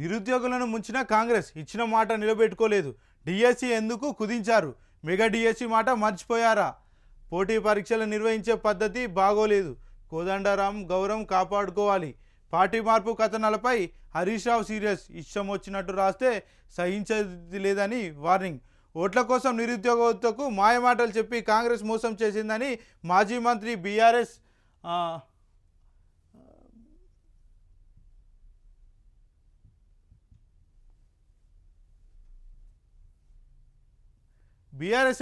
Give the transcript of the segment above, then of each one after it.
నిరుద్యోగులను ముంచిన కాంగ్రెస్ ఇచ్చిన మాట నిలబెట్టుకోలేదు. డిఎస్సి ఎందుకు కుదించారు? మెగా డిఎస్సి మాట మర్చిపోయారా? పోటీ పరీక్షలు నిర్వహించే పద్ధతి బాగోలేదు. కోదండరాం గౌరవం కాపాడుకోవాలి. పార్టీ మార్పు కథనాలపై హరీష్ రావు సీరియస్. ఇష్టం వచ్చినట్టు రాస్తే సహించేది లేదని వార్నింగ్. ఓట్ల కోసం నిరుద్యోగతకు మాయమాటలు చెప్పి కాంగ్రెస్ మోసం చేసిందని మాజీ మంత్రి బీఆర్ఎస్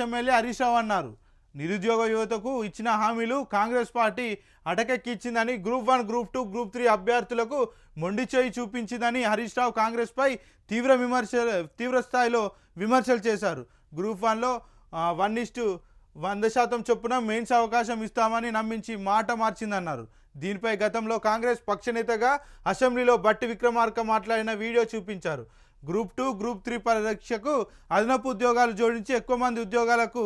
ఎమ్మెల్యే హరీష్ రావు అన్నారు. నిరుద్యోగ యువతకు ఇచ్చిన హామీలు కాంగ్రెస్ పార్టీ అటకెక్కించిందని, గ్రూప్ 1, గ్రూప్ 2, గ్రూప్ 3 అభ్యర్థులకు మొండి చేయి చూపించిందని హరీష్ రావు కాంగ్రెస్పై తీవ్ర స్థాయిలో విమర్శలు చేశారు. గ్రూప్ 1లో 1:100% చొప్పున మెయిన్స్ అవకాశం ఇస్తామని నమ్మించి మాట మార్చిందన్నారు. దీనిపై గతంలో కాంగ్రెస్ పక్షనేతగా అసెంబ్లీలో బట్టి విక్రమార్క మాట్లాడిన వీడియో చూపించారు. గ్రూప్ 2, గ్రూప్ 3 పరీక్షకు అదనపు ఉద్యోగాలు జోడించి ఎక్కువ మంది ఉద్యోగాలకు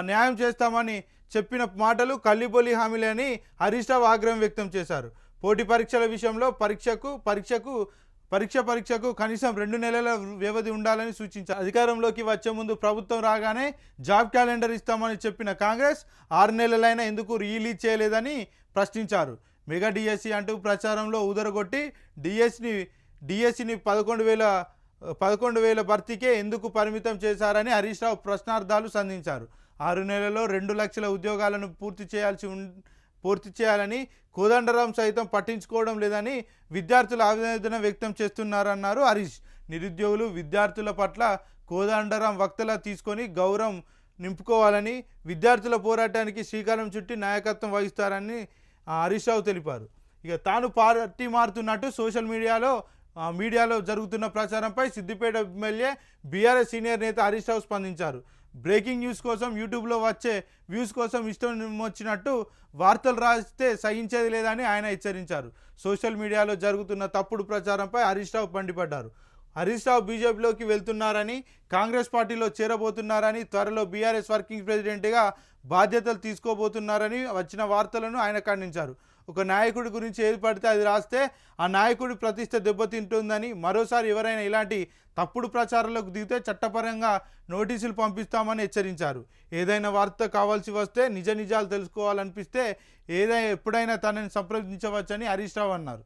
న్యాయం చేస్తామని చెప్పిన మాటలు కల్లిబొల్లి హామీలని హరీష్ రావు ఆగ్రహం వ్యక్తం చేశారు. పోటీ పరీక్షల విషయంలో పరీక్షకు కనీసం 2 నెలల వ్యవధి ఉండాలని సూచించారు. అధికారంలోకి వచ్చే ముందు ప్రభుత్వం రాగానే జాబ్ క్యాలెండర్ ఇస్తామని చెప్పిన కాంగ్రెస్ 6 నెలలైనా ఎందుకు రిలీజ్ చేయలేదని ప్రశ్నించారు. మెగా డిఎస్సి అంటూ ప్రచారంలో ఉదరగొట్టి డిఎస్సిని 11,000 భర్తీకే ఎందుకు పరిమితం చేశారని హరీష్ రావు ప్రశ్నార్థాలు సంధించారు. 6 నెలల్లో 2 లక్షల ఉద్యోగాలను పూర్తి చేయాలని కోదండరాం సైతం పట్టించుకోవడం లేదని విద్యార్థులు ఆవేదన వ్యక్తం చేస్తున్నారన్నారు హరీష్. నిరుద్యోగులు విద్యార్థుల పట్ల కోదండరాం వక్తలా తీసుకొని గౌరవం నింపుకోవాలని, విద్యార్థుల పోరాటానికి శ్రీకారం చుట్టి నాయకత్వం వహిస్తారని హరీష్ రావు తెలిపారు. ఇక తాను పార్టీ మారుతున్నట్టు సోషల్ మీడియాలో జరుగుతున్న ప్రచారంపై సిద్దిపేట ఎమ్మెల్యే బీఆర్ఎస్ సీనియర్ నేత హరీష్ రావు స్పందించారు. బ్రేకింగ్ న్యూస్ కోసం, యూట్యూబ్లో వచ్చే వ్యూస్ కోసం ఇష్టం వచ్చినట్టు వార్తలు రాస్తే సహించేది లేదని ఆయన హెచ్చరించారు. సోషల్ మీడియాలో జరుగుతున్న తప్పుడు ప్రచారంపై హరీష్ రావు మండిపడ్డారు. హరీష్ రావు బీజేపీలోకి వెళ్తున్నారని, కాంగ్రెస్ పార్టీలో చేరబోతున్నారని, త్వరలో బీఆర్ఎస్ వర్కింగ్ ప్రెసిడెంట్గా బాధ్యతలు తీసుకోబోతున్నారని వచ్చిన వార్తలను ఆయన ఖండించారు. ఒక నాయకుడి గురించి ఏది పడితే అది రాస్తే ఆ నాయకుడి ప్రతిష్ట దెబ్బతింటుందని, మరోసారి ఎవరైనా ఇలాంటి తప్పుడు ప్రచారాలకు దిగితే చట్టపరంగా నోటీసులు పంపిస్తామని హెచ్చరించారు. ఏదైనా వార్త కావాల్సి వస్తే నిజాలు తెలుసుకోవాలనిపిస్తే ఎప్పుడైనా తనని సంప్రదించవచ్చని హరీష్ రావు అన్నారు.